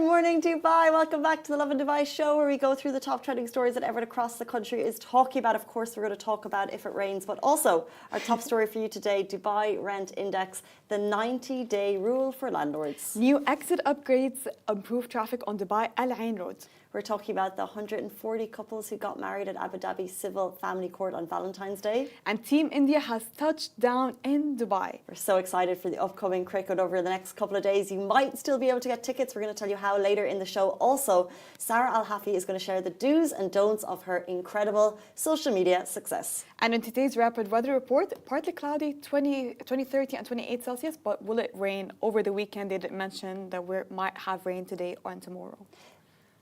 morning, Dubai. Welcome back to the Lovin Dubai show, where we go through the top trending stories that everyone across the country is talking about. Of course, we're going to talk about if it rains, but also our top story for you today, Dubai Rent Index, the 90-day rule for landlords. New exit upgrades improve traffic on Dubai Al Ain Road. We're talking about the 140 couples who got married at Abu Dhabi Civil Family Court on Valentine's Day. And Team India has touched down in Dubai. We're so excited for the upcoming cricket over the next couple of days. You might still be able to get tickets. We're going to tell you how later in the show. Also, Sarah Al-Hafi is going to share the do's and don'ts of her incredible social media success. And in today's rapid weather report, partly cloudy, 20, 30 and 28 Celsius, but will it rain over the weekend? They did mention that we might have rain today or tomorrow.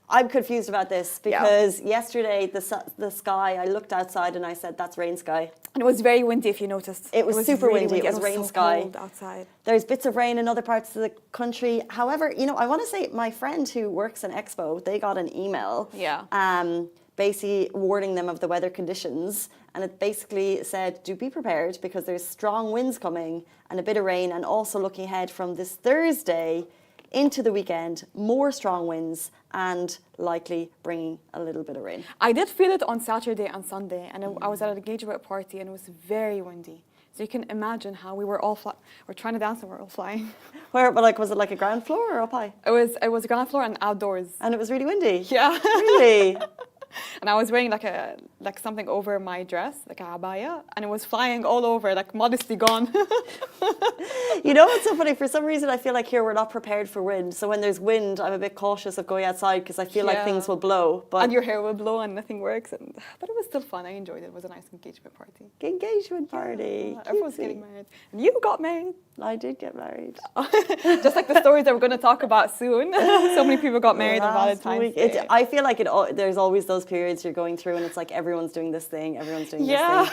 I'm confused about this because yesterday the sky, I looked outside and I said, that's rain sky. And it was very windy, if you noticed. It was super really windy. It was rain so sky. Cold outside. There's bits of rain in other parts of the country. However, you know, I want to say my friend who works in Expo, they got an email basically warning them of the weather conditions. And it basically said, do be prepared because there's strong winds coming and a bit of rain. And also looking ahead from this Thursday into the weekend, more strong winds and likely bringing a little bit of rain. I did feel it on Saturday and Sunday, and I was at an engagement party and it was very windy. So you can imagine how we were all we're trying to dance and we're all flying. Where, but like, was it like a ground floor or up high? It was ground floor and outdoors. And it was really windy? Yeah. Really? And I was wearing like something over my dress, like a abaya, and it was flying all over, like modesty gone. You know what's so funny? For some reason, I feel like here we're not prepared for wind. So when there's wind, I'm a bit cautious of going outside because I feel like things will blow. But and your hair will blow and nothing works. But it was still fun. I enjoyed it. It was a nice engagement party. Engagement party. Yeah, everyone's getting married. And you got married. I did get married. Just like the stories that we're going to talk about soon. So many people got married on Valentine's Day. I feel like there's always those periods you're going through and it's like everyone's doing this thing, everyone's doing this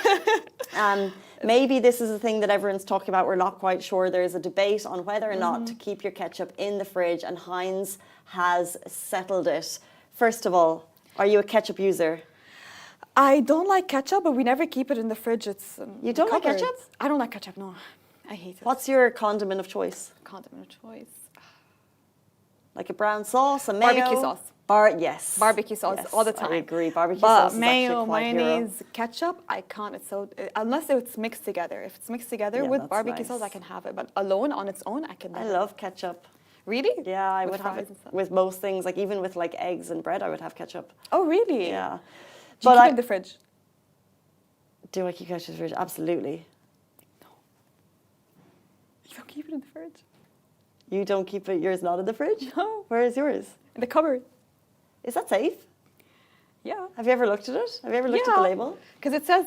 thing. Maybe this is a thing that everyone's talking about. We're not quite sure. There's a debate on whether or not to keep your ketchup in the fridge, and Heinz has settled it. First of all, are you a ketchup user? I don't like ketchup, but we never keep it in the fridge. It's You don't like ketchup? I don't like ketchup, no. I hate it. What's your condiment of choice? Condiment of choice? Like a brown sauce, a mayo? Barbecue sauce. Yes. Barbecue sauce all the time. I agree. Barbecue but sauce is mayo, actually mayonnaise, ketchup, I can't. It's so unless it's mixed together. If it's mixed together with barbecue sauce, I can have it. But alone on its own, I can never. I love ketchup. Really? Yeah, I would have it with most things. Like even with like eggs and bread, I would have ketchup. Oh, really? Yeah. Do you keep it in the fridge? Do I keep ketchup in the fridge? Absolutely. No. You don't keep it in the fridge? You don't keep it, yours not in the fridge? No. Where is yours? In the cupboard. Is that safe? Yeah. Have you ever looked at it? Have you ever looked at the label? Because it says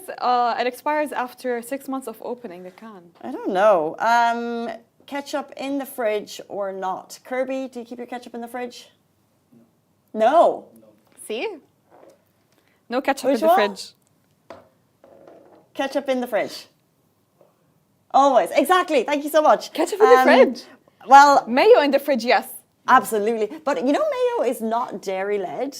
it expires after 6 months of opening the can. I don't know. Ketchup in the fridge or not? Kirby, do you keep your ketchup in the fridge? No. See? No ketchup Which in the fridge. Ketchup in the fridge. Always. Exactly. Thank you so much. Ketchup in the fridge? Well, mayo in the fridge, yes. Absolutely. But you know mayo is not dairy-led.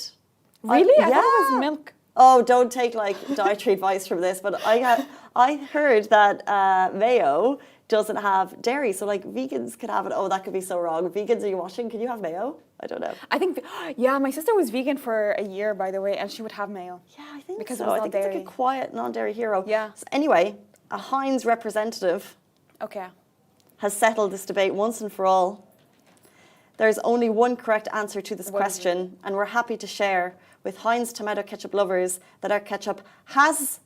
Really? I thought it was milk. Oh, don't take like dietary advice from this, but I heard that mayo doesn't have dairy, so like vegans could have it. Oh, that could be so wrong. Vegans, are you watching? Can you have mayo? I don't know. I think, my sister was vegan for a year, by the way, and she would have mayo. Yeah, I think because so. It was I not think dairy. it's like a quiet non-dairy hero. Yeah. So anyway, a Heinz representative has settled this debate once and for all. There's only one correct answer to this question, and we're happy to share with Heinz tomato ketchup lovers that our ketchup has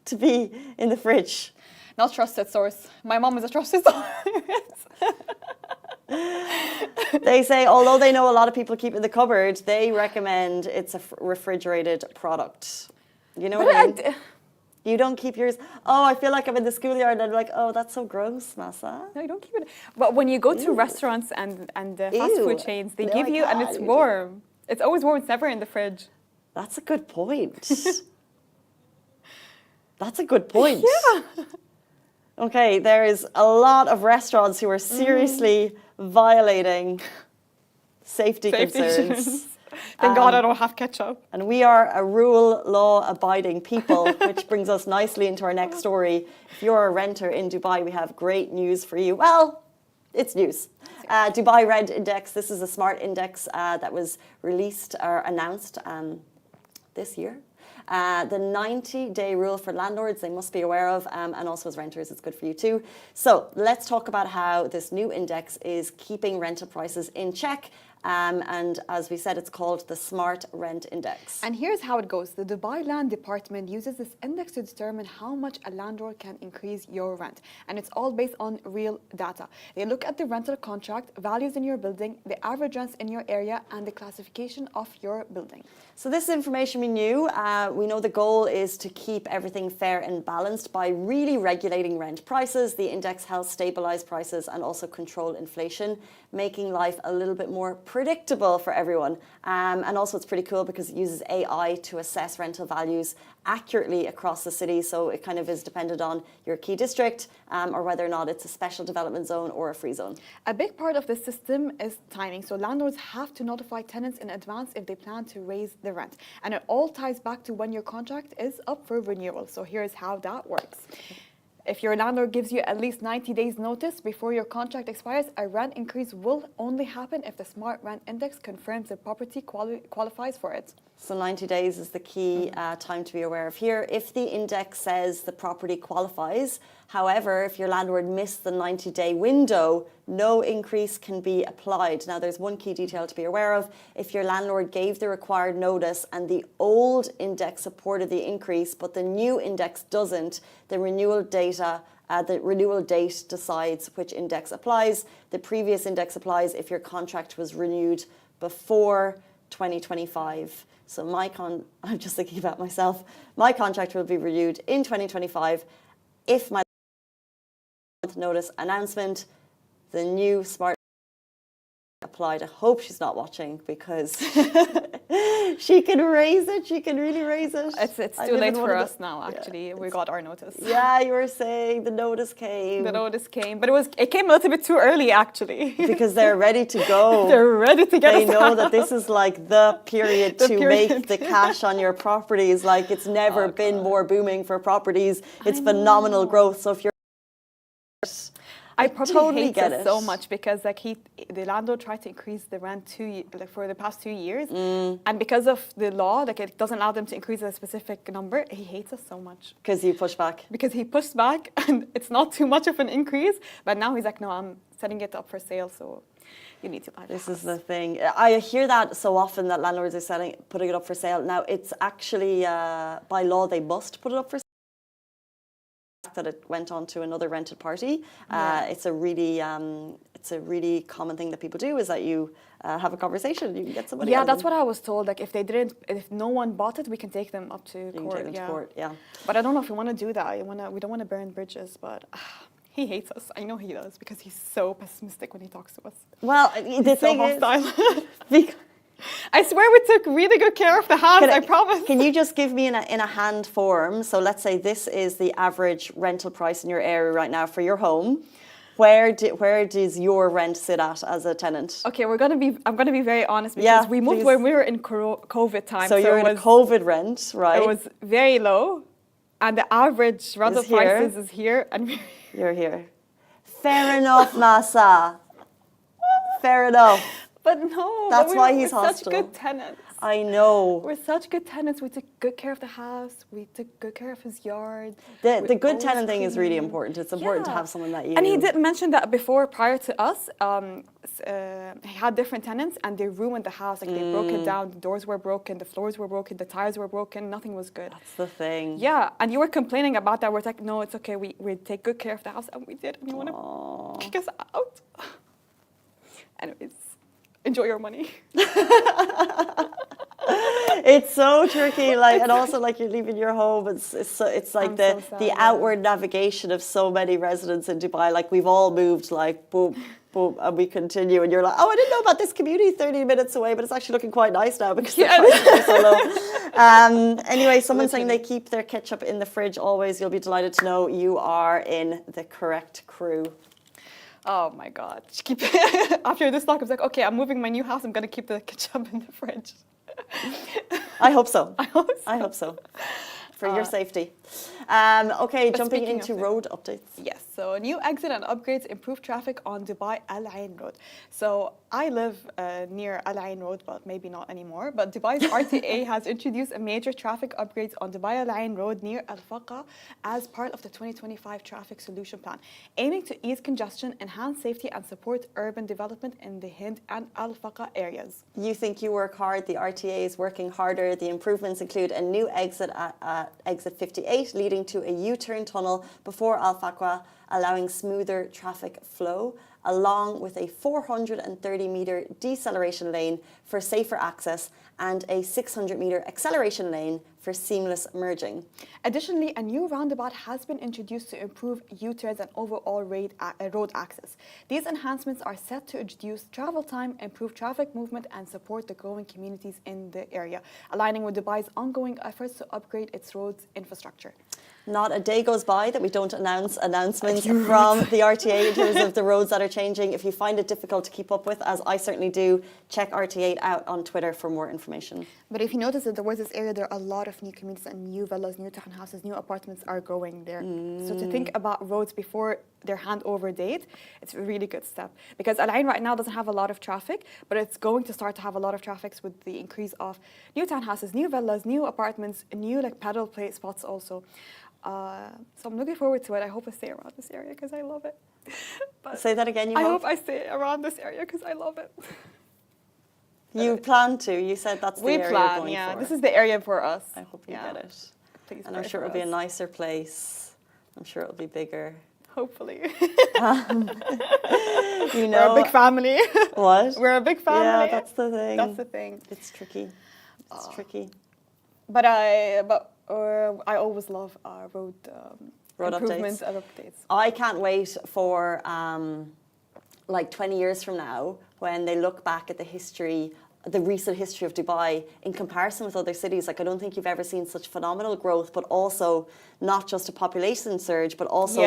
to be in the fridge. Not trusted source. My mom is a trusted source. They say, although they know a lot of people keep it in the cupboard, they recommend it's a refrigerated product. You know what I mean? You don't keep yours. Oh, I feel like I'm in the schoolyard and I'm like, oh, that's so gross, Massa. No, you don't keep it. But when you go to restaurants and fast food chains, they give you, and it's warm. It's always warm. It's never in the fridge. That's a good point. That's a good point. Yeah. Okay, there's a lot of restaurants who are seriously violating safety concerns. Thank God I don't have ketchup. And we are a rule, law-abiding people, which brings us nicely into our next story. If you're a renter in Dubai, we have great news for you. Well, it's news. Dubai Rent Index, this is a smart index that was released or announced this year. The 90-day rule for landlords, they must be aware of, and also as renters, it's good for you too. So let's talk about how this new index is keeping rental prices in check. And as we said, it's called the Smart Rent Index. And here's how it goes. The Dubai Land Department uses this index to determine how much a landlord can increase your rent. And it's all based on real data. They look at the rental contract, values in your building, the average rents in your area, and the classification of your building. So this information we knew. We know the goal is to keep everything fair and balanced by really regulating rent prices. The index helps stabilize prices and also control inflation, making life a little bit more predictable for everyone. And also it's pretty cool because it uses AI to assess rental values accurately across the city. So it kind of is dependent on your key district or whether or not it's a special development zone or a free zone. A big part of this system is timing. So landlords have to notify tenants in advance if they plan to raise the rent. And it all ties back to when your contract is up for renewal. So here's how that works. If your landlord gives you at least 90 days notice before your contract expires, a rent increase will only happen if the Smart Rent Index confirms the property qualifies for it. So 90 days is the key time to be aware of here. If the index says the property qualifies, however, if your landlord missed the 90-day window, no increase can be applied. Now, there's one key detail to be aware of. If your landlord gave the required notice and the old index supported the increase, but the new index doesn't, the renewal date decides which index applies. The previous index applies if your contract was renewed before 2025. So I'm just thinking about myself. My contract will be renewed in 2025 if my notice announcement, the new Smart applied. I hope she's not watching because she can raise it. She can really raise it. It's too late for us now, actually. Yeah, we got our notice. Yeah, you were saying the notice came. The notice came, but it came a little bit too early, actually. Because they're ready to go. They're ready to get They us know out. that this is like the period to make the cash on your properties. Like it's never been more booming for properties. It's phenomenal growth. So if you're I probably totally hate it so much because like the landlord tried to increase the rent for the past 2 years, and because of the law, like it doesn't allow them to increase a specific number. He hates us so much because you push back. Because he pushed back, and it's not too much of an increase. But now he's like, no, I'm setting it up for sale, so you need to buy this. This is the thing. I hear that so often that landlords are putting it up for sale. Now it's actually by law they must put it up for sale. That it went on to another rented party. It's a really common thing that people do is that you have a conversation. You can get somebody. Yeah, that's what I was told. Like if no one bought it, we can take them up to court. Take them to court. Yeah. But I don't know if we want to do that. We don't want to burn bridges. But he hates us. I know he does because he's so pessimistic when he talks to us. Well, the thing is. I swear we took really good care of the house, I promise. Can you just give me in a hand form? So let's say this is the average rental price in your area right now for your home. Where does your rent sit at as a tenant? Okay, I'm gonna be very honest because we moved when we were in COVID time. So you're in a COVID rent, right? It was very low, and the average rental prices is here, and you're here. Fair enough, Masa. Fair enough. But no, that's why he's hostile. Such good tenants. I know. We're such good tenants. We took good care of the house. We took good care of his yard. The good tenant thing is really important. It's important to have someone that you. And he did mention that before, prior to us, he had different tenants and they ruined the house. Like they broke it down. The doors were broken. The floors were broken. The tires were broken. Nothing was good. That's the thing. Yeah, and you were complaining about that. We're like, no, it's okay. We take good care of the house, and we did. And you want to kick us out? Anyways. Enjoy your money. It's so tricky, like, and also like you're leaving your home. It's like the outward navigation of so many residents in Dubai. Like we've all moved, like boom, boom, and we continue. And you're like, oh, I didn't know about this community 30 minutes away, but it's actually looking quite nice now because the prices are so low. Anyway, someone saying they keep their ketchup in the fridge always. You'll be delighted to know you are in the correct crew. Oh my God. After this talk, I was like, okay, I'm moving my new house. I'm going to keep the ketchup in the fridge. I hope so. I hope so. I hope so. for your safety. Okay, jumping into road updates. Yes, so new exit and upgrades improve traffic on Dubai Al Ain Road. So I live near Al Ain Road, but maybe not anymore. But Dubai's RTA has introduced a major traffic upgrades on Dubai Al Ain Road near Al Faqa as part of the 2025 Traffic Solution Plan, aiming to ease congestion, enhance safety, and support urban development in the Hind and Al Faqa areas. You think you work hard, the RTA is working harder. The improvements include a new exit at exit 58, leading to a U-turn tunnel before Al Faqa, allowing smoother traffic flow, along with a 430-metre deceleration lane for safer access and a 600-metre acceleration lane for seamless merging. Additionally, a new roundabout has been introduced to improve U-turns and overall road access. These enhancements are set to reduce travel time, improve traffic movement, and support the growing communities in the area, aligning with Dubai's ongoing efforts to upgrade its roads infrastructure. Not a day goes by that we don't announce announcements from the RTA in terms of the roads that are changing. If you find it difficult to keep up with, as I certainly do, check RTA out on Twitter for more information. But if you notice that towards this area, there are a lot of new communities and new villas, new townhouses, new apartments are going there. So to think about roads before their handover date, it's a really good step. Because Al Ain right now doesn't have a lot of traffic, but it's going to start to have a lot of traffic with the increase of new townhouses, new villas, new apartments, new pedal play spots also. So I'm looking forward to it. I hope I stay around this area because I love it. But say that again, I hope I stay around this area because I love it. You plan to. You said that's the area you're going for. This is the area for us. I hope you get it. Please, and I'm sure it'll be a nicer place. I'm sure it'll be bigger. Hopefully. You know, we're a big family. What? We're a big family. Yeah, that's the thing. That's the thing. It's tricky. It's tricky. But I always love road improvements updates. and updates. I can't wait for like 20 years from now when they look back at the recent history of Dubai in comparison with other cities. Like, I don't think you've ever seen such phenomenal growth, but also not just a population surge, but also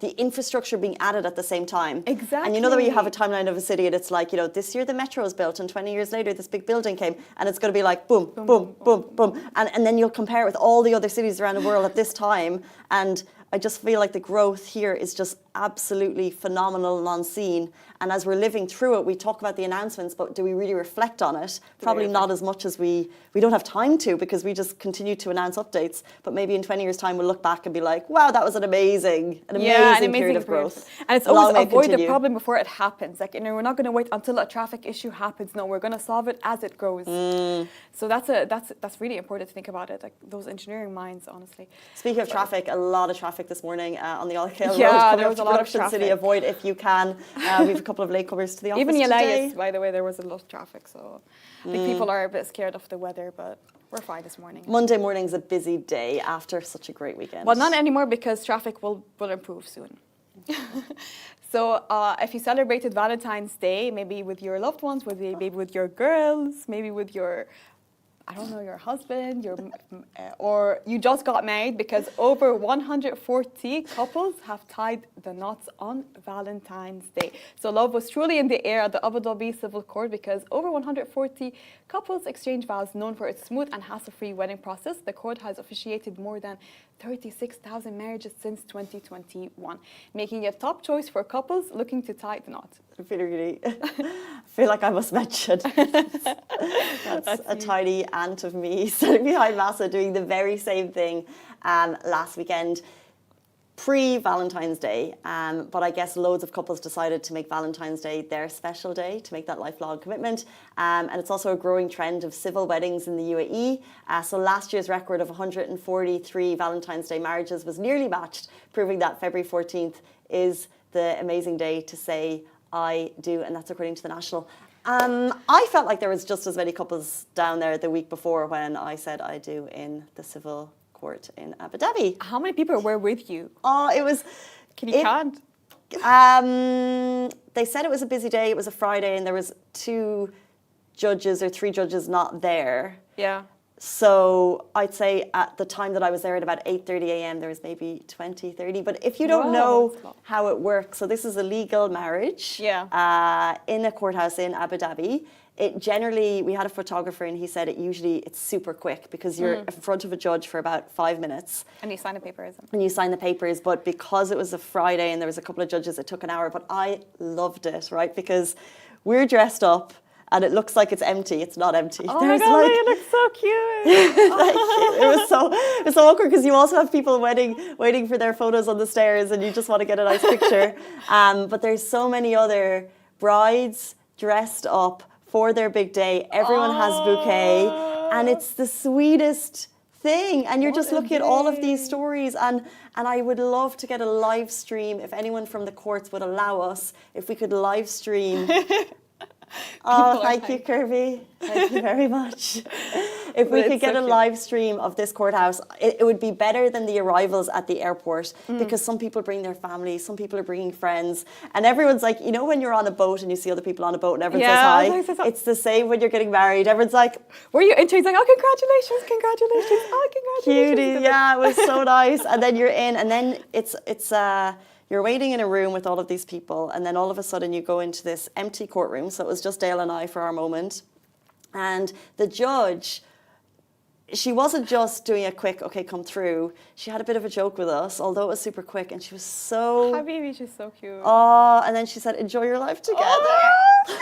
the infrastructure being added at the same time. Exactly. And you know the way you have a timeline of a city and it's like, you know, this year the metro was built and 20 years later this big building came and it's going to be like boom, boom, boom, boom, boom. And then you'll compare it with all the other cities around the world at this time, and I just feel like the growth here is just absolutely phenomenal and unseen. And as we're living through it, we talk about the announcements, but do we really reflect on it? Probably not as much as we don't have time to, because we just continue to announce updates. But maybe in 20 years' time, we'll look back and be like, wow, that was an amazing period of growth. And it's always avoid the problem before it happens. Like, you know, we're not going to wait until a traffic issue happens. No, we're going to solve it as it grows. So that's really important to think about it. Like those engineering minds, honestly. Speaking of traffic, a lot of traffic this morning on the Al-Khail Road. Yeah, there was a lot of traffic. City, avoid if you can. We have a couple of latecomers to the office Even today. Yalayas, by the way, there was a lot of traffic. So I think people are a bit scared of the weather, but we're fine this morning. Monday morning's a busy day after such a great weekend. Well, not anymore because traffic will improve soon. So if you celebrated Valentine's Day, maybe with your loved ones, maybe with your girls, maybe with your, I don't know, your husband, or you just got married, because over 140 couples have tied the knots on Valentine's Day. So love was truly in the air at the Abu Dhabi Civil Court, because over 140 couples exchanged vows. Known for its smooth and hassle-free wedding process, the court has officiated more than 36,000 marriages since 2021, making it a top choice for couples looking to tie the knot. I feel like I must mention that's a tiny ant of me sitting behind Massa doing the very same thing last weekend, pre-Valentine's Day. But I guess loads of couples decided to make Valentine's Day their special day, to make that lifelong commitment. And it's also a growing trend of civil weddings in the UAE. So last year's record of 143 Valentine's Day marriages was nearly matched, proving that February 14th is the amazing day to say I do, and that's according to the National. I felt like there was just as many couples down there the week before when I said I do in the civil court in Abu Dhabi. How many people were with you? Oh, it was... Can you count? They said it was a busy day. It was a Friday and there was 2 judges or 3 judges not there. Yeah. So I'd say at the time that I was there at about 8:30 a.m., there was maybe 20, 30. But if you don't know how it works, so this is a legal marriage in a courthouse in Abu Dhabi. It generally, we had a photographer and he said it's super quick because you're in front of a judge for about 5 minutes. And you sign the papers. And you sign the papers, but because it was a Friday and there was a couple of judges, it took an hour. But I loved it, right? Because we're dressed up and it looks like it's empty. It's not empty. Oh my God, you look so cute. It was so awkward because you also have people waiting for their photos on the stairs and you just want to get a nice picture. But there's so many other brides dressed up for their big day. Everyone has a bouquet and it's the sweetest thing. And you're just looking at all of these stories and I would love to get a live stream if anyone from the courts would allow us, if we could live stream. Thank you, Kirby. Thank you very much. If we could get a live stream of this courthouse, it would be better than the arrivals at the airport because some people bring their families, some people are bringing friends, and everyone's like, you know, when you're on a boat and you see other people on a boat and everyone says hi, it's the same when you're getting married. Everyone's like, were you into? He's like, oh, congratulations, congratulations, oh, congratulations. Cutie, yeah, it was so nice. And then you're in, and then it's you're waiting in a room with all of these people, and then all of a sudden you go into this empty courtroom. So it was just Dale and I for our moment. And the judge, she wasn't just doing a quick, okay, come through. She had a bit of a joke with us, although it was super quick, and she was so... Habibi, she's so cute. Oh, and then she said, enjoy your life together. Oh.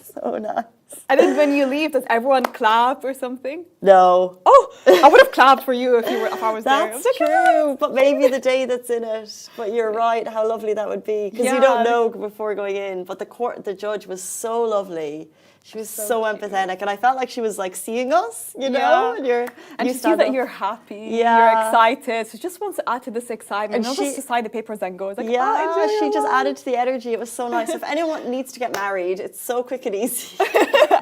So nice. And then when you leave, does everyone clap or something? No. Oh, I would have clapped for you if I was there. That's true, but maybe the day that's in it. But you're right, how lovely that would be. Because you don't know before going in. But the judge was so lovely. She was so empathetic, and I felt like she was like seeing us, you know. And you see that you're happy, you're excited. She just wants to add to this excitement, not just to sign the papers and go. It's like, she just added to the energy. It was so nice. If anyone needs to get married, it's so quick and easy.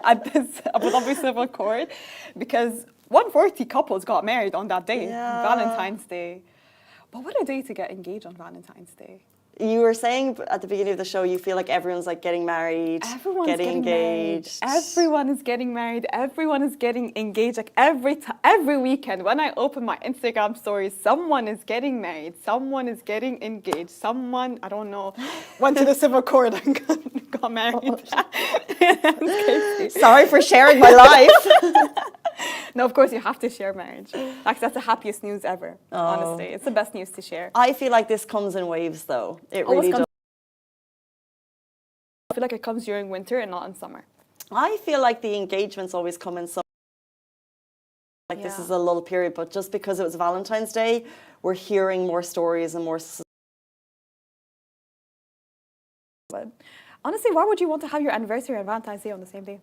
At this Abu Dhabi Civil Court, because 140 couples got married on that day, Valentine's Day. But what a day to get engaged on Valentine's Day. You were saying at the beginning of the show, you feel like everyone's like getting married, getting engaged. Married. Everyone is getting married. Everyone is getting engaged. Like every weekend, when I open my Instagram stories, someone is getting married. Someone is getting engaged. Someone, I don't know, went to the civil court and got married. Sorry for sharing my life. No, of course you have to share marriage. Like that's the happiest news ever. Honestly, it's the best news to share. I feel like this comes in waves, though. It really does. I feel like it comes during winter and not in summer. I feel like the engagements always come in summer. Like this is a lull period, but just because it was Valentine's Day, we're hearing more stories and more. But honestly, why would you want to have your anniversary and Valentine's Day on the same day?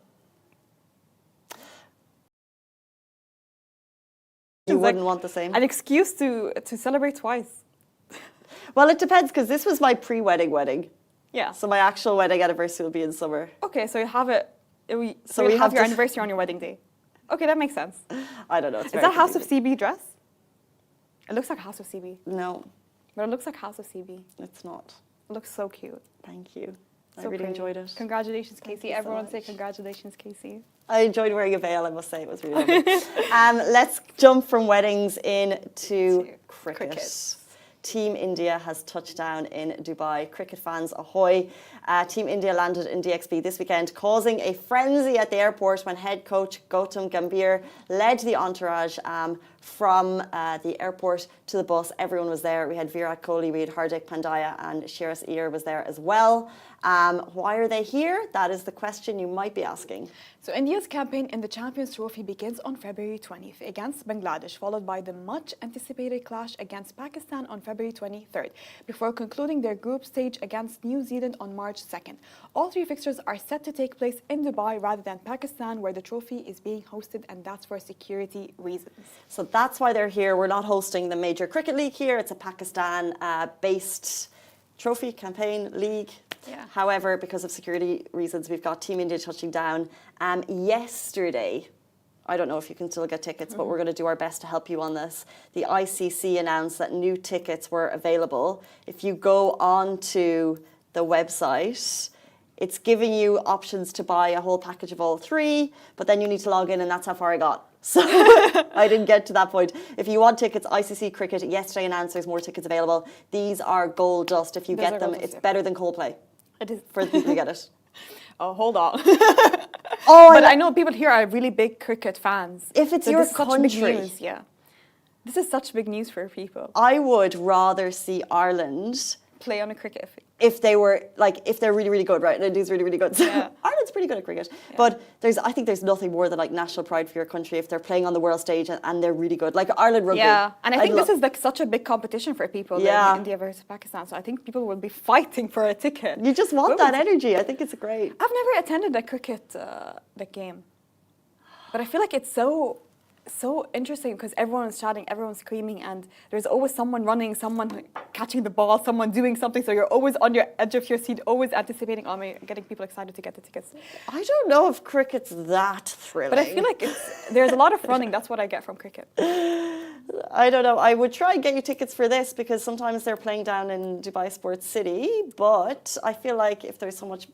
You wouldn't want the same. An excuse to celebrate twice. Well, it depends because this was my pre-wedding wedding. Yeah. So my actual wedding anniversary will be in summer. Okay, so you have it. So you have your anniversary on your wedding day. Okay, that makes sense. I don't know. Is that House of CB dress? It looks like House of CB. No. But it looks like House of CB. It's not. It looks so cute. Thank you. I really enjoyed it. Congratulations, Casey. Everyone say congratulations, Casey. I enjoyed wearing a veil, I must say. It was really lovely. Let's jump from weddings into cricket. Team India has touched down in Dubai. Cricket fans, ahoy. Team India landed in DXB this weekend, causing a frenzy at the airport when head coach Gautam Gambhir led the entourage from the airport to the bus. Everyone was there. We had Virat Kohli, we had Hardik Pandya, and Shiraz Iyer was there as well. Why are they here? That is the question you might be asking. So India's campaign in the Champions Trophy begins on February 20th against Bangladesh, followed by the much-anticipated clash against Pakistan on February 23rd, before concluding their group stage against New Zealand on March 2nd. All three fixtures are set to take place in Dubai rather than Pakistan, where the trophy is being hosted, and that's for security reasons. So that's why they're here. We're not hosting the major cricket league here. It's a Pakistan-based trophy campaign league. Yeah. However, because of security reasons, we've got Team India touching down. Yesterday, I don't know if you can still get tickets, but we're going to do our best to help you on this. The ICC announced that new tickets were available. If you go on to the website, it's giving you options to buy a whole package of all 3, but then you need to log in, and that's how far I got. So I didn't get to that point. If you want tickets, ICC Cricket yesterday announced there's more tickets available. These are gold dust. If you get them, it's better than Coldplay. It is. For the people who get it. Oh, hold on. But I know people here are really big cricket fans. If it's your country. Such big news, yeah. This is such big news for people. I would rather see Ireland play on a cricket if they were if they're really, really good, right? And Indy's really, really good. So yeah. Ireland's pretty good at cricket. Yeah. But I think there's nothing more than national pride for your country if they're playing on the world stage and they're really good. Like Ireland rugby. Yeah, and I think this is such a big competition for people in India versus Pakistan. So I think people will be fighting for a ticket. You just want that energy. I think it's great. I've never attended a cricket game, but I feel like it's so interesting because everyone is shouting, everyone's screaming, and there's always someone running, someone catching the ball, someone doing something. So you're always on your edge of your seat, always anticipating, getting people excited to get the tickets. I don't know if cricket's that thrilling. But I feel like there's a lot of running. That's what I get from cricket. I don't know. I would try and get you tickets for this because sometimes they're playing down in Dubai Sports City. But I feel like if there's so much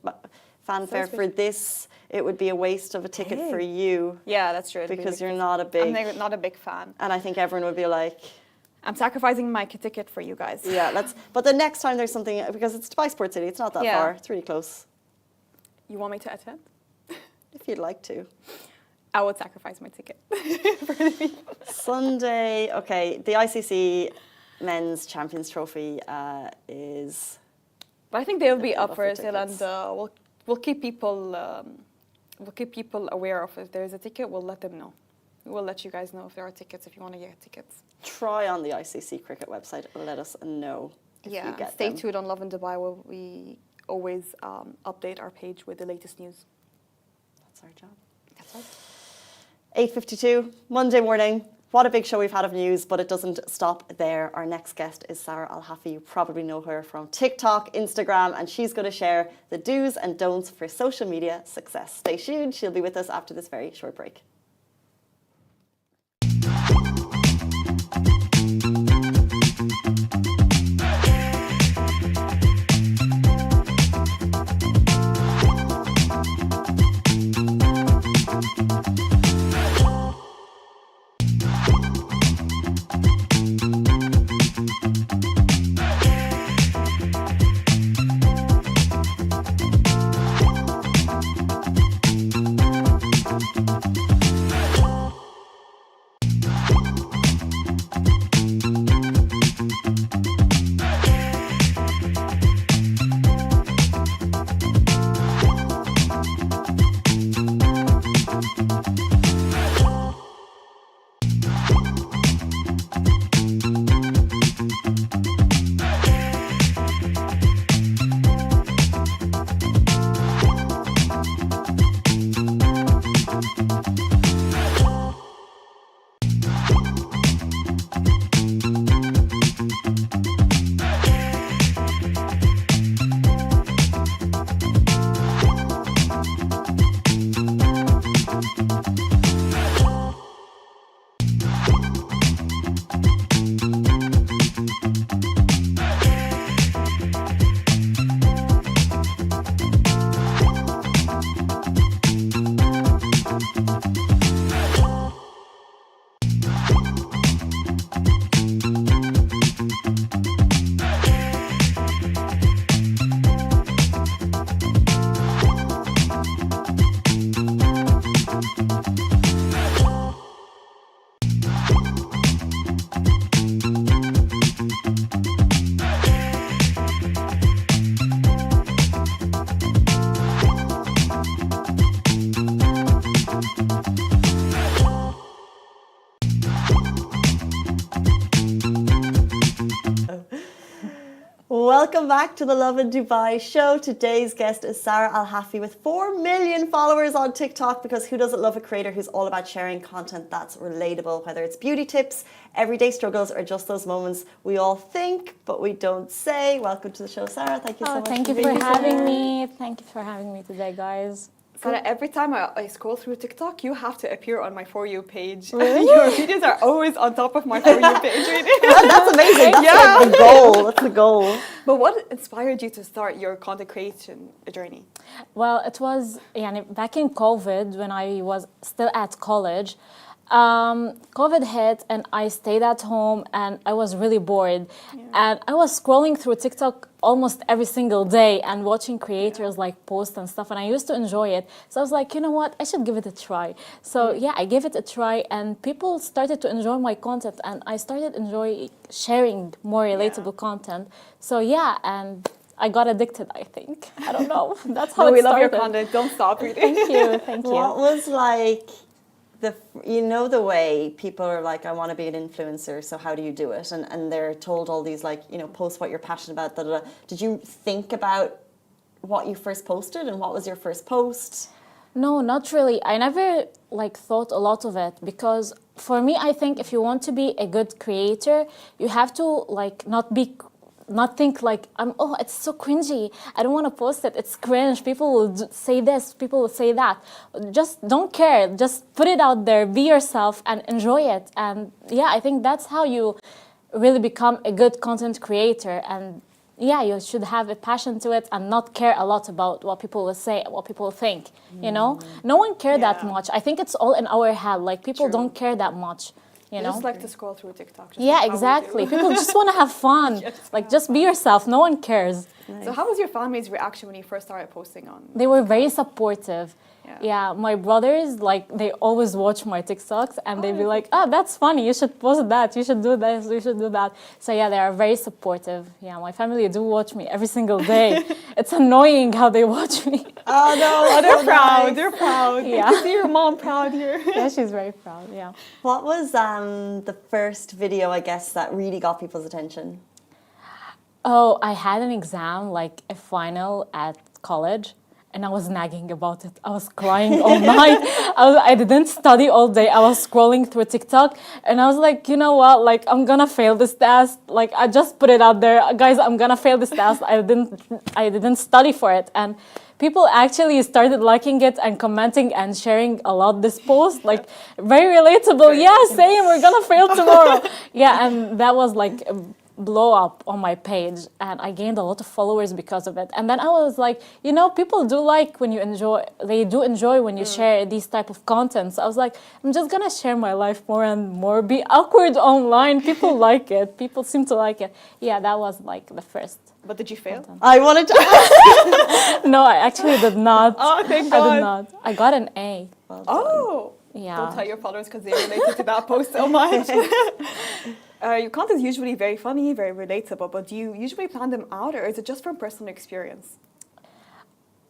fanfare for this, it would be a waste of a ticket for you. Yeah, that's true. Because you're not a big... I'm not a big fan. And I think everyone would be like... I'm sacrificing my ticket for you guys. Yeah, but the next time there's something... Because it's Dubai Sports City, it's not that far. It's really close. You want me to attend? If you'd like to. I would sacrifice my ticket. Sunday, okay. The ICC Men's Champions Trophy is... But I think they'll be up for it still, and we'll keep people aware of if there's a ticket. We'll let them know. We'll let you guys know if there are tickets, if you want to get tickets. Try on the ICC cricket website and let us know if you get stay them. tuned on Lovin Dubai, where we always update our page with the latest news. That's our job. That's right. 8:52, Monday morning. What a big show we've had of news, but it doesn't stop there. Our next guest is Sarah Al-Hafi. You probably know her from TikTok, Instagram, and she's going to share the do's and don'ts for social media success. Stay tuned. She'll be with us after this very short break. Welcome back to the Lovin Dubai show. Today's guest is Sarah Al-Hafi with 4 million followers on TikTok, because who doesn't love a creator who's all about sharing content that's relatable, whether it's beauty tips, everyday struggles, or just those moments we all think but we don't say. Welcome to the show, Sarah. Thank you so much. Thank you for having me. Thank you for having me today, guys. Sarah, every time I scroll through TikTok, you have to appear on my For You page. Really? Your videos are always on top of my For You page. That's amazing. That's like the goal. That's the goal. But what inspired you to start your content creation journey? Well, it was back in COVID when I was still at college. COVID hit and I stayed at home and I was really bored. And I was scrolling through TikTok almost every single day and watching creators like post and stuff, and I used to enjoy it. So I was like, you know what, I should give it a try. So yeah, I gave it a try and people started to enjoy my content and I started enjoy sharing more relatable content. So yeah, and I got addicted, I think. I don't know. That's how we it started. love your content. Don't stop reading. Thank you. Thank you. What was like the way people are like, I want to be an influencer, so how do you do it? And they're told all these like, post what you're passionate about. Da, da, da. Did you think about what you first posted and what was your first post? No, not really. I never thought a lot of it because for me, I think if you want to be a good creator, you have to not think like, oh, it's so cringy, I don't want to post it, it's cringe, people will say this, people will say that. Just don't care, just put it out there, be yourself and enjoy it. And yeah, I think that's how you really become a good content creator. And yeah, you should have a passion to it and not care a lot about what people will say, what people think, No one cares that much. I think it's all in our head, like people don't care that much. You just like to scroll through TikTok. Yeah, exactly. People just want to have fun. Just be yourself. No one cares. Nice. So how was your family's reaction when you first started posting on? They were very supportive. Yeah, my brothers, they always watch my TikToks and they'd be like, oh, that's funny. You should post that. You should do this. You should do that. So yeah, they are very supportive. Yeah, my family do watch me every single day. It's annoying how they watch me. Oh, no. They're proud. Nice. They're proud. Yeah. You can see your mom proud here. Yeah, she's very proud. Yeah. What was the first video, I guess, that really got people's attention? Oh, I had an exam, a final at college. And I was nagging about it. I was crying all night. I didn't study all day. I was scrolling through TikTok. And I was like, you know what? I'm going to fail this test. I just put it out there. Guys, I'm going to fail this test. I didn't study for it. And people actually started liking it and commenting and sharing a lot this post. Very relatable. Yeah, same. We're going to fail tomorrow. Yeah, and that was blow up on my page and I gained a lot of followers because of it. And then I was like, people do like when you enjoy, they do enjoy when you share these type of content. So I was like, I'm just gonna share my life more and more, be awkward online. People like it. People seem to like it. Yeah, that was the first. But did you fail? Content. I wanted to ask. No, I actually did not. Oh, thank God. I did not. I got an A. Well yeah. Don't tell your followers because they related to that post so much. Your content is usually very funny, very relatable, but do you usually plan them out or is it just from personal experience?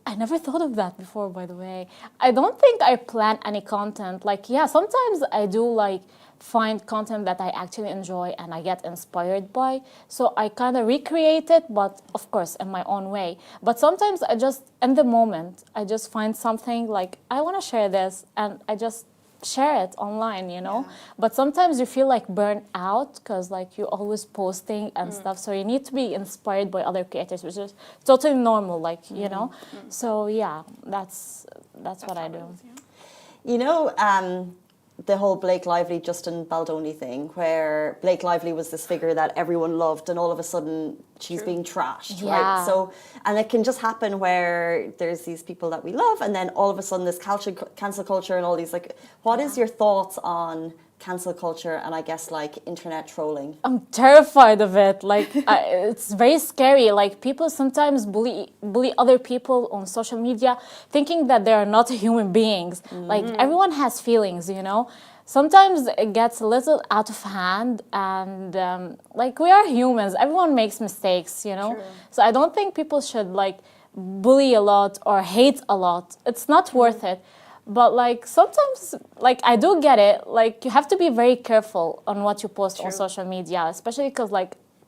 I never thought of that before, by the way. I don't think I plan any content. Sometimes I do find content that I actually enjoy and I get inspired by. So I kind of recreate it, but of course in my own way. But sometimes I just, in the moment, I just find something I want to share this and I just share it online, Yeah. But sometimes you feel burnt out because you're always posting and stuff. So you need to be inspired by other creators, which is totally normal, So yeah, that's what I do. The whole Blake Lively, Justin Baldoni thing, where Blake Lively was this figure that everyone loved and all of a sudden she's being trashed, right? So, and it can just happen where there's these people that we love and then all of a sudden this cancel culture and all these, what is your thoughts on cancel culture and I guess internet trolling? I'm terrified of it. It's very scary. People sometimes bully other people on social media thinking that they are not human beings. Everyone has feelings, Sometimes it gets a little out of hand and we are humans. Everyone makes mistakes, True. So I don't think people should bully a lot or hate a lot. It's not worth it. But sometimes I do get it. You have to be very careful on what you post on social media, especially because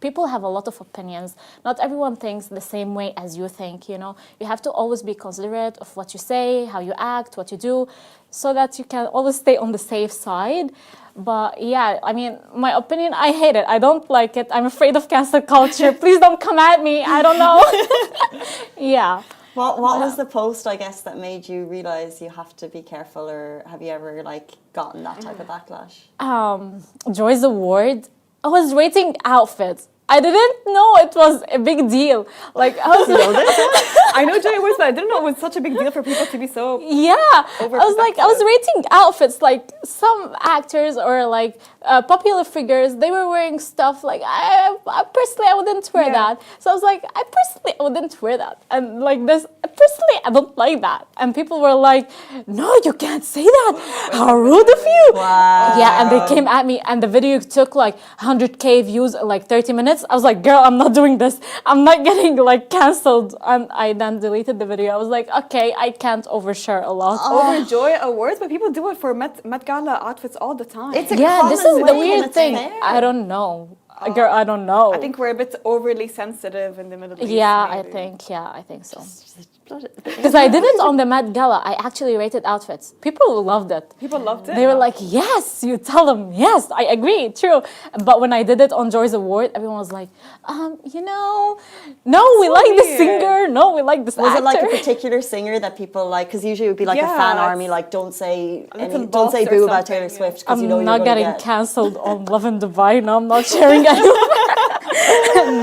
people have a lot of opinions. Not everyone thinks the same way as you think, You have to always be considerate of what you say, how you act, what you do, so that you can always stay on the safe side. But yeah, my opinion, I hate it. I don't like it. I'm afraid of cancel culture. Please don't come at me. I don't know. Yeah. What was the post, I guess, that made you realize you have to be careful, or have you ever like gotten that type of backlash? Joy's Award, I was rating outfits. I didn't know it was a big deal. Like, I was I know Joy Awards, but I didn't know it was such a big deal for people to be so I was rating outfits, like some actors or like popular figures, they were wearing stuff like, I personally, I wouldn't wear that. So I was like, I personally, I wouldn't wear that. And like this, personally, I don't like that. And people were like, no, you can't say that. How rude of you. Wow. Yeah, and they came at me, and the video took like 100K views in like 30 minutes. I was like, girl, I'm not doing this. I'm not getting like cancelled. And I then deleted the video. I was like, okay, I can't overshare a lot. over Joy Awards, but people do it for Met Gala outfits all the time. It's a This is the common weird it's thing. fair. I don't know. Girl, I don't know. I think we're a bit overly sensitive in the Middle East. Yeah, maybe. I think so. Because I did it on the Met Gala. I actually rated outfits. People loved it. People loved it. They were like, yes, you tell them, yes, I agree, true. But when I did it on Joy's Award, everyone was like, you know, no, we like this singer, no, we like this Was actor. it like a particular singer that people like? Because usually it would be like a fan army, like don't say boo about Taylor Swift because you know I'm you're not gonna getting cancelled on Lovin Dubai. No, I'm not sharing anymore.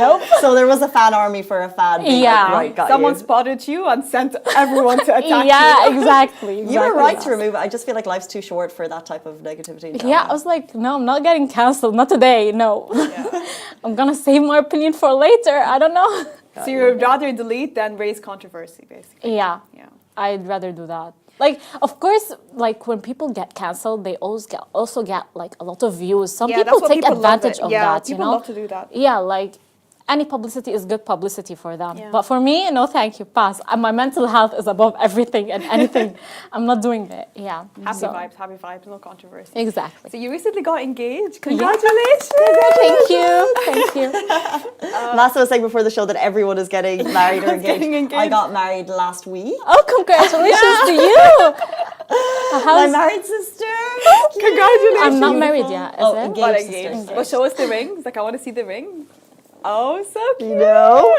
Nope. So there was a fan army for a fan. Being Yeah. like, right, got Someone you. spotted you and sent everyone to attack you. Yeah, exactly. You were right to remove it. I just feel like life's too short for that type of negativity. Yeah, I was like, no, I'm not getting cancelled. Not today, no. Yeah. I'm gonna save my opinion for later. I don't know. So you would rather delete than raise controversy, basically. Yeah, Yeah. I'd rather do that. Like, of course, like when people get cancelled, they also get like a lot of views. Some people that's what take people love advantage it. of Yeah, that, you people know? love to do that. Yeah, like any publicity is good publicity for them. Yeah. But for me, no thank you, pass. And my mental health is above everything and anything. I'm not doing it, yeah. Happy vibes, no controversy. Exactly. So you recently got engaged. Congratulations. Thank you. Massa was saying before the show that everyone is getting married or engaged. Getting engaged. I got married last week. Oh, congratulations to you. My married sister. Congratulations. I'm not married yet, is it? engaged But sister. engaged. But show us the rings. Like, I want to see the ring. Oh, so cute. No.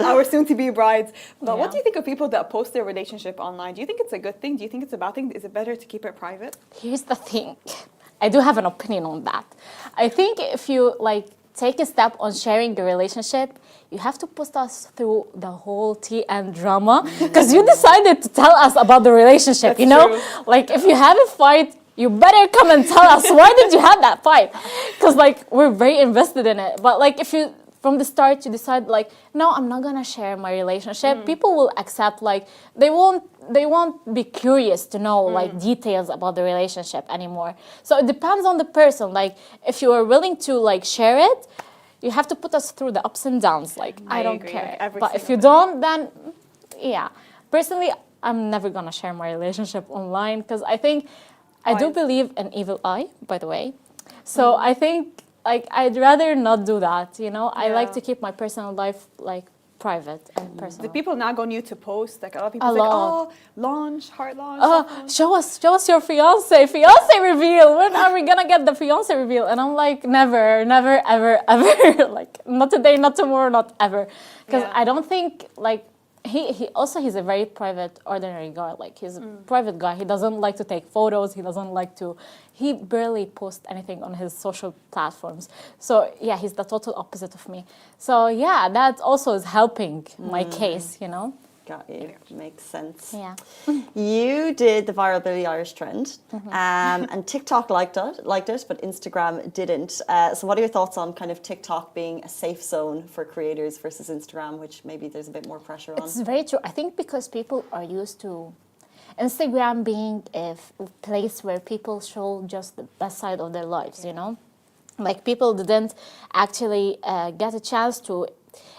Our soon-to-be brides. But what Yeah. do you think of people that post their relationship online? Do you think it's a good thing? Do you think it's a bad thing? Is it better to keep it private? Here's the thing. I do have an opinion on that. I think if you like take a step on sharing your relationship, you have to put us through the whole tea and drama because you decided to tell us about the relationship, That's you know? true. Like if you have a fight, you better come and tell us why did you have that fight? Because like we're very invested in it. But like if you from the start you decide like no, I'm not gonna share my relationship, people will accept like they won't be curious to know like details about the relationship anymore. So it depends on the person. Like if you are willing to like share it, you have to put us through the ups and downs. Like I don't agree, care. like, every But if single you don't, then yeah. Personally, I'm never gonna share my relationship online because I think I do believe in evil eye, by the way. So I think like I'd rather not do that, you know? I like Yeah. to keep my personal life like private and personal. The people now on you to post, like a lot of people A say, lot. oh, launch, heart launch. Show us your fiance reveal. When are we gonna get the fiance reveal? And I'm like, never, ever. Like not today, not tomorrow, not ever. Because Yeah. I don't think like he's a very private, ordinary guy. Like he's a private guy. He doesn't like to take photos. He barely posts anything on his social platforms. So yeah, he's the total opposite of me. So yeah, that also is helping my case, you know? Got you. Makes sense. Yeah. You did the viral Billie Irish trend, and TikTok liked it, but Instagram didn't. So what are your thoughts on kind of TikTok being a safe zone for creators versus Instagram, which maybe there's a bit more pressure on? It's very true. I think because people are used to Instagram being a place where people show just the best side of their lives, you know? Like people didn't actually get a chance to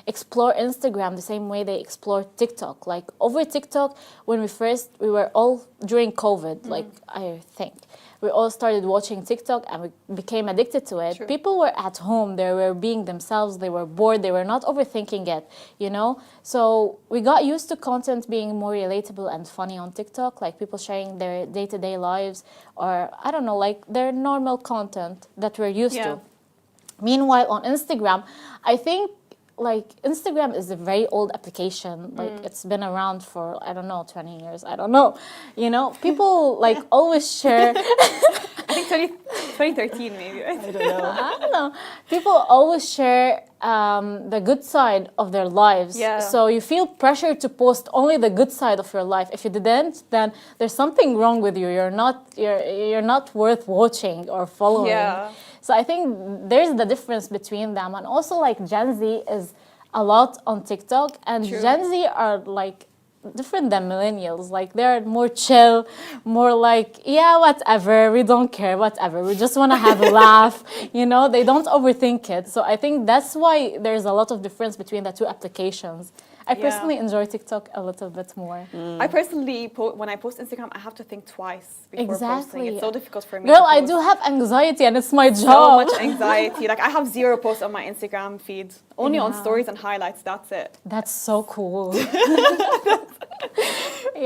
explore Instagram the same way they explore TikTok. Like over TikTok, when we were all during COVID, like I think, we all started watching TikTok and we became addicted to it. True. People were at home, they were being themselves, they were bored, they were not overthinking it, you know? So we got used to content being more relatable and funny on TikTok, like people sharing their day-to-day lives or, I don't know, like their normal content that we're used to. Meanwhile, on Instagram, I think like Instagram is a very old application. Like it's been around for, I don't know, 20 years. I don't know. You know, people like always share. I think 2013 maybe. Right? I don't know. I don't know. People always share the good side of their lives. Yeah. So you feel pressure to post only the good side of your life. If you didn't, then there's something wrong with you. You're not worth watching or following. Yeah. So I think there's the difference between them. And also like Gen Z is a lot on TikTok, and True. Gen Z are like different than millennials. Like they're more chill, more like, yeah, whatever, we don't care, whatever, we just want to have a laugh, you know. They don't overthink it. So I think that's why there's a lot of difference between the two applications. I personally enjoy TikTok a little bit more. I personally, when I post Instagram, I have to think twice before posting. It's so difficult for me. Girl, to I post. do have anxiety, and it's my So job. much anxiety. Like I have 0 posts on my Instagram feed, only on stories and highlights. That's it. That's so cool.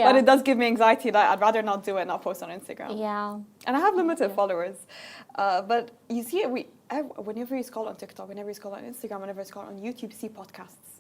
But it does give me anxiety. Like I'd rather not do it, not post on Instagram. Yeah. And I have limited followers. But you see, whenever you scroll on TikTok, whenever you scroll on Instagram, whenever you scroll on YouTube, you see podcasts.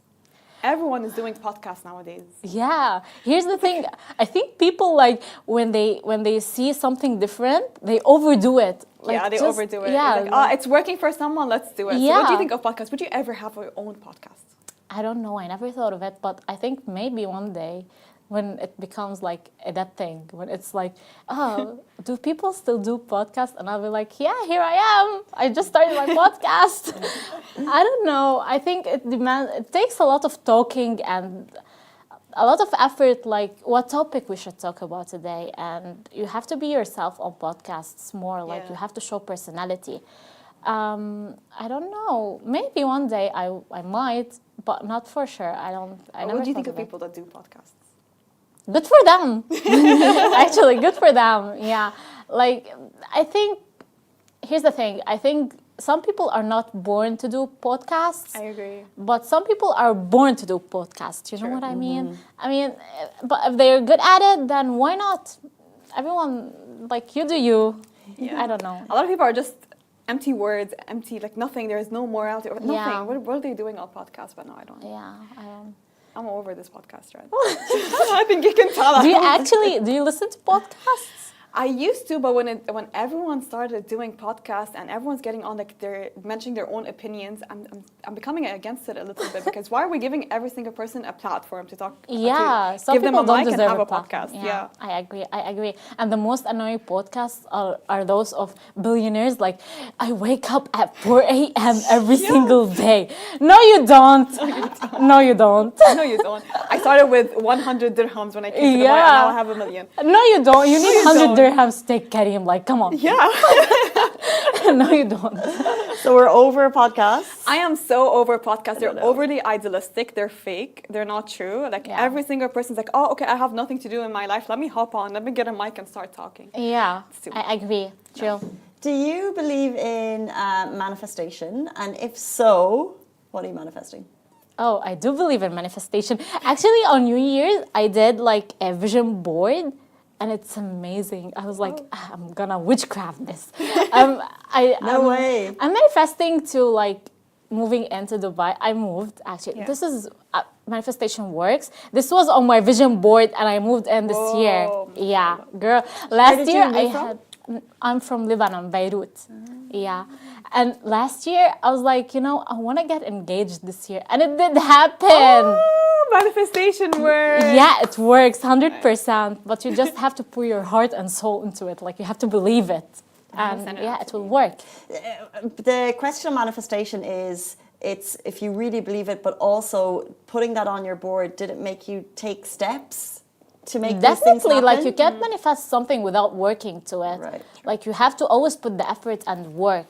Everyone is doing podcasts nowadays. Yeah. Here's the thing. I think people like when they see something different, they overdo it. Like Yeah, they just- overdo it. Yeah. It's like, it's working for someone, let's do it. So what do you Yeah. think of podcasts? Would you ever have your own podcast? I don't know. I never thought of it, but I think maybe one day when it becomes like that thing, when it's like, oh, do people still do podcasts? And I'll be like, yeah, here I am. I just started my podcast. I don't know. I think it takes a lot of talking and a lot of effort, like what topic we should talk about today. And you have to be yourself on podcasts more, like you have to show personality. I don't know. Maybe one day I might, but not for sure. I never What do you thought think of it. people that do podcasts? Good for them. Actually, good for them. Yeah. Like, I think, here's the thing. I think some people are not born to do podcasts. I agree. But some people are born to do podcasts. You know Sure. what I mean? I mean, but if they're good at it, then why not? Everyone, like, you do you. Yeah. I don't know. A lot of people are just empty words, empty, like nothing. There is no morality or nothing. Yeah. What are they doing on podcasts? But no, I don't. Yeah, I don't. I'm over this podcast, right? I think you can tell. Do you listen to podcasts? I used to, but when everyone started doing podcasts and everyone's getting on, like they're mentioning their own opinions, I'm becoming against it a little bit, because why are we giving every single person a platform to talk? Yeah, to some give them a people don't mic and deserve have a platform. podcast. Yeah. I agree. And the most annoying podcasts are those of billionaires. Like, I wake up at 4 a.m. every single day. No, you don't. No, you don't. No, you don't. I started with 100 dirhams when I came to Dubai, and now I have 1 million. No, you don't. You need you 100 don't. dirhams to take Karim. Like, come on. Yeah. No, you don't. So we're over podcasts. I am so over podcasts. They're overly idealistic. They're fake. They're not true. Like every single person's like, oh, okay, I have nothing to do in my life. Let me hop on. Let me get a mic and start talking. Yeah, It's too I agree. True. Do you believe in manifestation? And if so, what are you manifesting? Oh, I do believe in manifestation. Actually, on New Year's, I did like a vision board, and it's amazing. I was like, I'm gonna witchcraft this. No way. I'm manifesting to like moving into Dubai. I moved actually. Yeah. This is manifestation works. This was on my vision board, and I moved in this year. Whoa. Yeah, girl. Last did you year move I from? had. I'm from Lebanon, Beirut. Yeah. And last year, I was like, I want to get engaged this year. And it did happen. Oh, manifestation works. Yeah, it works 100%. But you just have to put your heart and soul into it. Like, you have to believe it. And yeah, it will work. The question of manifestation is, it's if you really believe it, but also putting that on your board, did it make you take steps to make these things Definitely, happen? like, you can't manifest something without working to it. Right. Like, you have to always put the effort and work,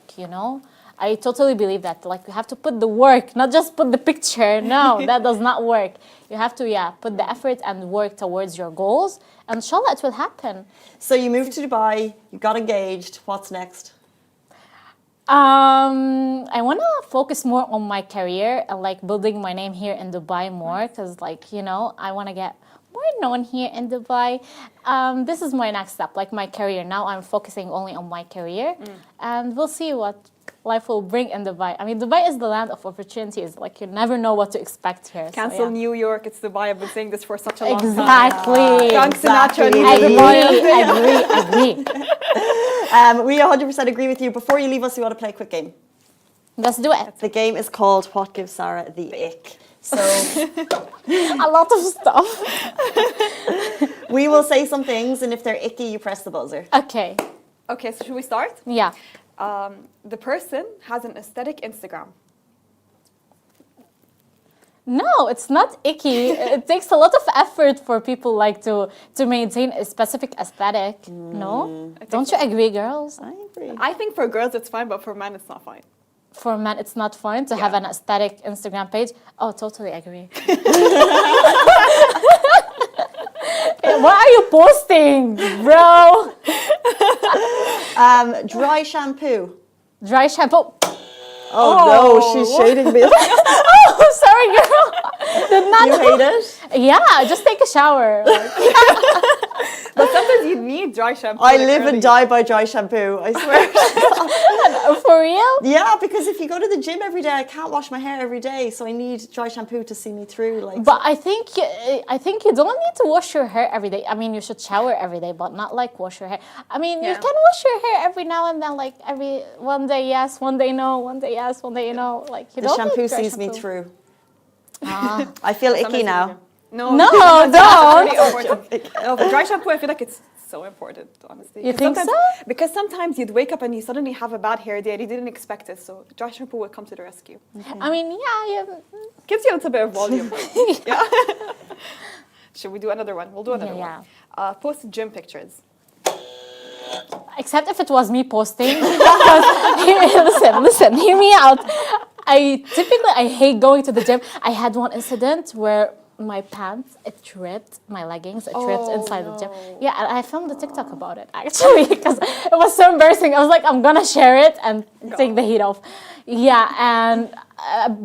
I totally believe that. Like, you have to put the work, not just put the picture. No, that does not work. You have to, put the effort and work towards your goals. And inshallah, it will happen. So you moved to Dubai, you got engaged. What's next? I want to focus more on my career and, like, building my name here in Dubai more. Because, like, I want to get more known here in Dubai. This is my next step, like my career. Now I'm focusing only on my career. And we'll see what life will bring in Dubai. I mean, Dubai is the land of opportunities. Like, you never know what to expect here. Cancel New York, it's Dubai. I've been saying this for such a long time. Exactly. Frank Sinatra, Exactly. Agree. We 100% agree with you. Before you leave us, we want to play a quick game. Let's do it. The game is called What Gives Sarah the Ick. So A lot of stuff. we will say some things, and if they're icky, you press the buzzer. Okay. Okay, so should we start? Yeah. The person has an aesthetic Instagram. No, it's not icky. It takes a lot of effort for people like to maintain a specific aesthetic. No? Don't you agree, girls? I agree. I think for girls it's fine, but for men it's not fine. For men, it's not fun to have an aesthetic Instagram page. Oh, totally agree. What are you posting, bro? Dry shampoo. Dry shampoo. Oh no, she's shading me. Oh, sorry, girl. Did not You hate it? Yeah, just take a shower. But sometimes you need dry shampoo. I live and die by dry shampoo, I swear. For real? Yeah, because if you go to the gym every day, I can't wash my hair every day, so I need dry shampoo to see me through. Like, But I think you don't need to wash your hair every day. I mean, you should shower every day, but not like wash your hair. I mean, you can wash your hair every now and then, like every one day yes, one day no, one day yes, one day no. Like you the don't shampoo need dry sees me shampoo. through. I feel icky now. No, No, that's don't. really important. But dry shampoo, I feel like it's so important, honestly. You 'Cause think sometimes- so? Because sometimes you'd wake up and you suddenly have a bad hair day and you didn't expect it, so dry shampoo will come to the rescue. I mean, yeah. Gives you a little bit of volume. Yeah. Should we do another one? We'll do another Yeah. one. Post gym pictures. Except if it was me posting. Because listen, hear me out. I hate going to the gym. I had one incident where my pants, it ripped, my leggings, it ripped inside the gym. Yeah, and I filmed a TikTok about it actually because it was so embarrassing. I was like, I'm gonna share it and take the heat off. Yeah, and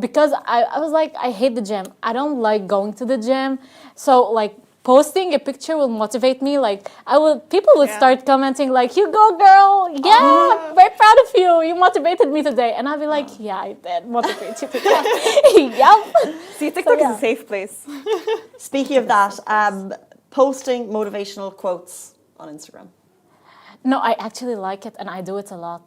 because I was like, I hate the gym. I don't like going to the gym. So like posting a picture will motivate me. Like people would start commenting like, "You go, girl! Yeah, very proud of you. You motivated me today." And I'll be like, "Yeah, I did motivate you today." Yep. See, TikTok is a safe place. Speaking of that, posting motivational quotes on Instagram. No, I actually like it, and I do it a lot.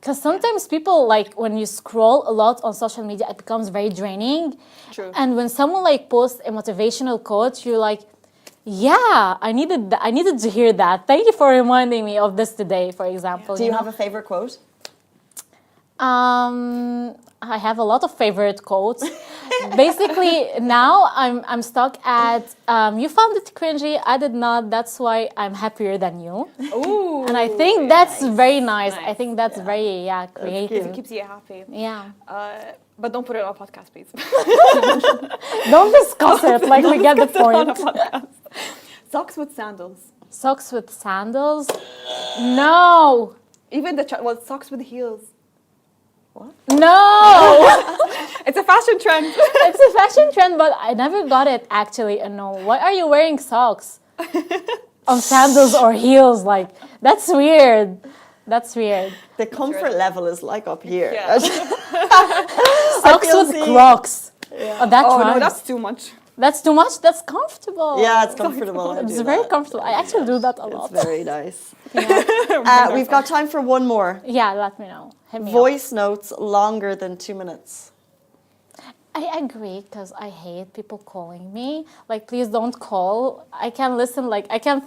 Because sometimes people, like, when you scroll a lot on social media, it becomes very draining. True. And when someone, like, posts a motivational quote, you're like, yeah, I needed to hear that. Thank you for reminding me of this today, for example. Do you have a favorite quote? I have a lot of favorite quotes. Basically, now I'm stuck at, you found it cringy, I did not, that's why I'm happier than you. Ooh. And I think that's very nice. I think that's very, creative. It keeps you happy. Yeah. But don't put it on a podcast, please. Don't discuss it, like we get the point. Socks with sandals. Socks with sandals? No! Even socks with heels. No! It's a fashion trend. It's a fashion trend, but I never got it actually. And no, why are you wearing socks on sandals or heels? Like, that's weird. That's weird. The comfort level is like up here. Yeah. Socks with Crocs. Oh, that Oh, no, rhymes. that's too much. That's too much? That's comfortable. Yeah, it's comfortable. I It's do very that. comfortable. I actually do that a lot. It's very nice. We've got time for one more. Yeah, let me know. Hit me up. Voice notes longer than 2 minutes. I agree because I hate people calling me. Like, please don't call. I can listen, like, I can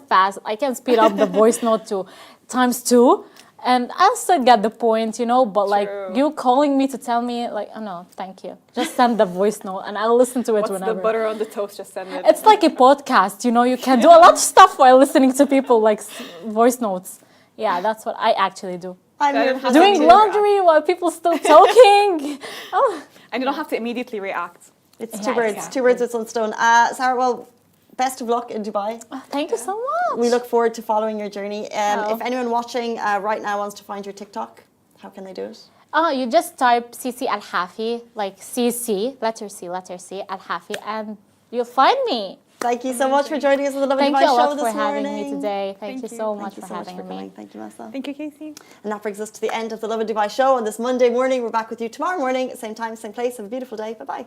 speed up the voice note to ×2. And I'll still get the point, but like you calling me to tell me, like, oh no, thank you. Just send the voice note and I'll listen to it What's whenever. the butter on the toast? Just send it. It's like a podcast, you can do a lot of stuff while listening to people, like voice notes. Yeah, that's what I actually do. I'm here for Doing that. laundry while people still talking. Oh. And you don't have to immediately react. It's Yeah, two birds. exactly. Two birds with one stone. Sarah, well, best of luck in Dubai. Oh, thank you so much. We look forward to following your journey. Oh. If anyone watching right now wants to find your TikTok, how can they do it? Oh, you just type CC Al Hafi, like CC, letter C Al Hafi, and you'll find me. Thank you so much for joining us on the Lovin Thank you a show lot this for having morning. me today. Thank you so Thank much you for so much having for me. coming. Thank you, Massa. Thank you, Casey. And that brings us to the end of the Lovin Dubai show on this Monday morning. We're back with you tomorrow morning, same time, same place. Have a beautiful day. Bye-bye.